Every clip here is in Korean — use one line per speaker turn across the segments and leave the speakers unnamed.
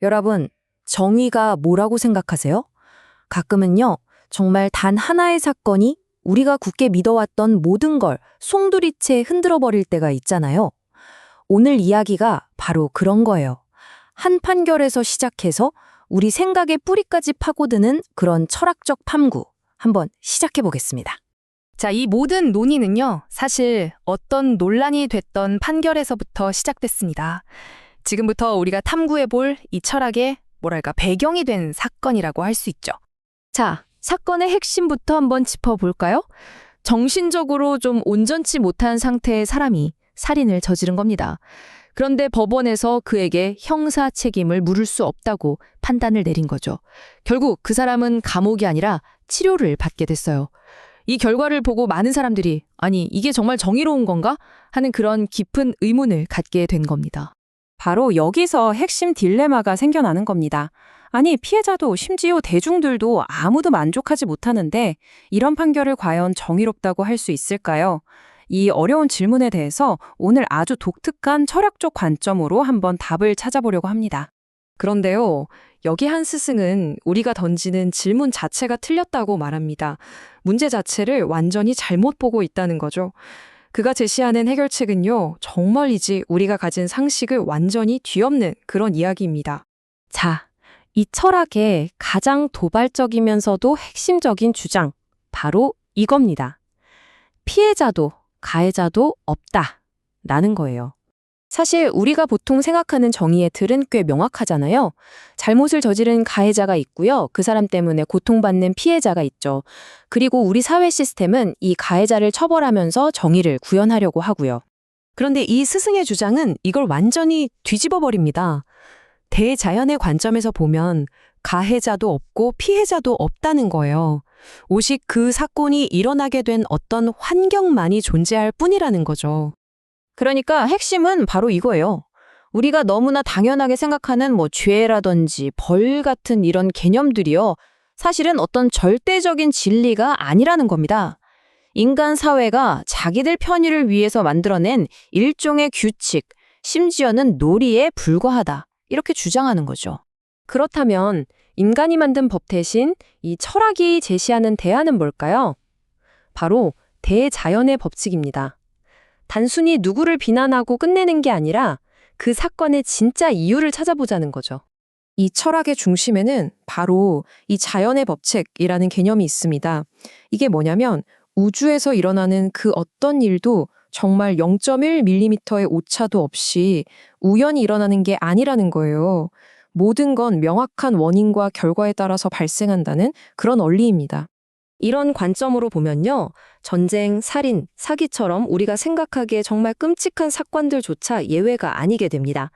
여러분, 정의가 뭐라고 생각하세요? 가끔은요, 정말 단 하나의 사건이 우리가 굳게 믿어왔던 모든 걸 송두리째 흔들어 버릴 때가 있잖아요. 오늘 이야기가 바로 그런 거예요. 한 판결에서 시작해서 우리 생각의 뿌리까지 파고드는 그런 철학적 탐구, 한번 시작해 보겠습니다.
자, 이 모든 논의는요, 사실 어떤 논란이 됐던 판결에서부터 시작됐습니다. 지금부터 우리가 탐구해볼 이 철학의 배경이 된 사건이라고 할 수 있죠.
자, 사건의 핵심부터 한번 짚어볼까요? 정신적으로 좀 온전치 못한 상태의 사람이 살인을 저지른 겁니다. 그런데 법원에서 그에게 형사 책임을 물을 수 없다고 판단을 내린 거죠. 결국 그 사람은 감옥이 아니라 치료를 받게 됐어요. 이 결과를 보고 많은 사람들이 아니, 이게 정말 정의로운 건가? 하는 그런 깊은 의문을 갖게 된 겁니다.
바로 여기서 핵심 딜레마가 생겨나는 겁니다. 아니, 피해자도 심지어 대중들도 아무도 만족하지 못하는데 이런 판결을 과연 정의롭다고 할 수 있을까요? 이 어려운 질문에 대해서 오늘 아주 독특한 철학적 관점으로 한번 답을 찾아보려고 합니다.
그런데요, 여기 한 스승은 우리가 던지는 질문 자체가 틀렸다고 말합니다. 문제 자체를 완전히 잘못 보고 있다는 거죠. 그가 제시하는 해결책은요, 정말이지 우리가 가진 상식을 완전히 뒤엎는 그런 이야기입니다. 자, 이 철학의 가장 도발적이면서도 핵심적인 주장, 바로 이겁니다. 피해자도 가해자도 없다라는 거예요. 사실 우리가 보통 생각하는 정의의 틀은 꽤 명확하잖아요. 잘못을 저지른 가해자가 있고요. 그 사람 때문에 고통받는 피해자가 있죠. 그리고 우리 사회 시스템은 이 가해자를 처벌하면서 정의를 구현하려고 하고요. 그런데 이 스승의 주장은 이걸 완전히 뒤집어 버립니다. 대자연의 관점에서 보면 가해자도 없고 피해자도 없다는 거예요. 오직 그 사건이 일어나게 된 어떤 환경만이 존재할 뿐이라는 거죠. 그러니까 핵심은 바로 이거예요. 우리가 너무나 당연하게 생각하는 죄라든지 벌 같은 이런 개념들이요. 사실은 어떤 절대적인 진리가 아니라는 겁니다. 인간 사회가 자기들 편의를 위해서 만들어낸 일종의 규칙, 심지어는 놀이에 불과하다. 이렇게 주장하는 거죠. 그렇다면 인간이 만든 법 대신 이 철학이 제시하는 대안은 뭘까요? 바로 대자연의 법칙입니다. 단순히 누구를 비난하고 끝내는 게 아니라 그 사건의 진짜 이유를 찾아보자는 거죠. 이 철학의 중심에는 바로 이 자연의 법칙이라는 개념이 있습니다. 이게 뭐냐면 우주에서 일어나는 그 어떤 일도 정말 0.1mm의 오차도 없이 우연히 일어나는 게 아니라는 거예요. 모든 건 명확한 원인과 결과에 따라서 발생한다는 그런 원리입니다. 이런 관점으로 보면요. 전쟁, 살인, 사기처럼 우리가 생각하기에 정말 끔찍한 사건들조차 예외가 아니게 됩니다.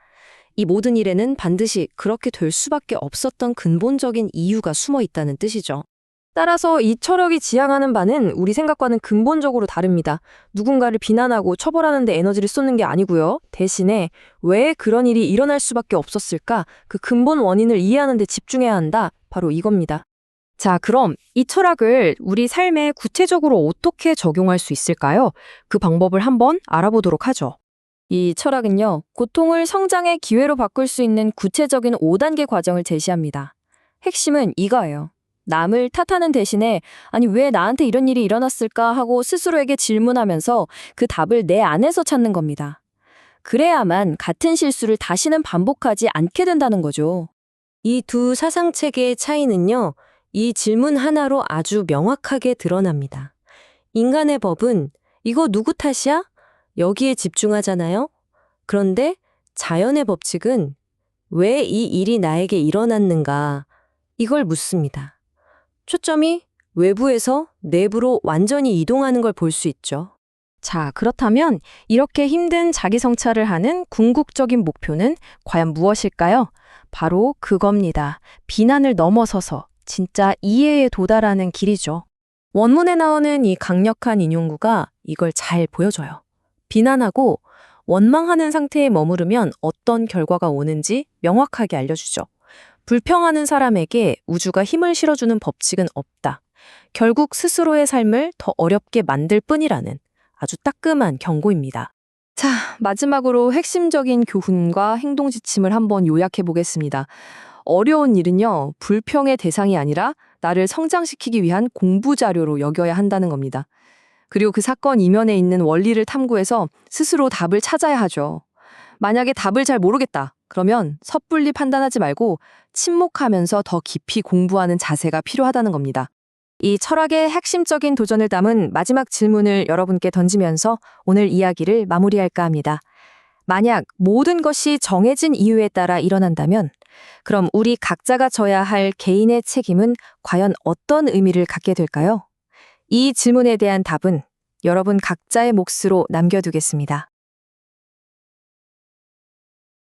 이 모든 일에는 반드시 그렇게 될 수밖에 없었던 근본적인 이유가 숨어 있다는 뜻이죠. 따라서 이 철학이 지향하는 바는 우리 생각과는 근본적으로 다릅니다. 누군가를 비난하고 처벌하는 데 에너지를 쏟는 게 아니고요. 대신에 왜 그런 일이 일어날 수밖에 없었을까? 그 근본 원인을 이해하는 데 집중해야 한다. 바로 이겁니다. 자, 그럼 이 철학을 우리 삶에 구체적으로 어떻게 적용할 수 있을까요? 그 방법을 한번 알아보도록 하죠. 이 철학은요, 고통을 성장의 기회로 바꿀 수 있는 구체적인 5단계 과정을 제시합니다. 핵심은 이거예요. 남을 탓하는 대신에 아니 왜 나한테 이런 일이 일어났을까 하고 스스로에게 질문하면서 그 답을 내 안에서 찾는 겁니다. 그래야만 같은 실수를 다시는 반복하지 않게 된다는 거죠. 이 두 사상체계의 차이는요. 이 질문 하나로 아주 명확하게 드러납니다. 인간의 법은 이거 누구 탓이야? 여기에 집중하잖아요. 그런데 자연의 법칙은 왜 이 일이 나에게 일어났는가? 이걸 묻습니다. 초점이 외부에서 내부로 완전히 이동하는 걸 볼 수 있죠. 자, 그렇다면 이렇게 힘든 자기 성찰을 하는 궁극적인 목표는 과연 무엇일까요? 바로 그겁니다. 비난을 넘어서서 진짜 이해에 도달하는 길이죠. 원문에 나오는 이 강력한 인용구가 이걸 잘 보여줘요. 비난하고 원망하는 상태에 머무르면 어떤 결과가 오는지 명확하게 알려주죠. 불평하는 사람에게 우주가 힘을 실어주는 법칙은 없다. 결국 스스로의 삶을 더 어렵게 만들 뿐이라는 아주 따끔한 경고입니다.
자, 마지막으로 핵심적인 교훈과 행동 지침을 한번 요약해 보겠습니다. 어려운 일은요, 불평의 대상이 아니라 나를 성장시키기 위한 공부 자료로 여겨야 한다는 겁니다. 그리고 그 사건 이면에 있는 원리를 탐구해서 스스로 답을 찾아야 하죠. 만약에 답을 잘 모르겠다. 그러면 섣불리 판단하지 말고 침묵하면서 더 깊이 공부하는 자세가 필요하다는 겁니다.
이 철학의 핵심적인 도전을 담은 마지막 질문을 여러분께 던지면서 오늘 이야기를 마무리할까 합니다. 만약 모든 것이 정해진 이유에 따라 일어난다면 그럼 우리 각자가 져야 할 개인의 책임은 과연 어떤 의미를 갖게 될까요? 이 질문에 대한 답은 여러분 각자의 몫으로 남겨두겠습니다.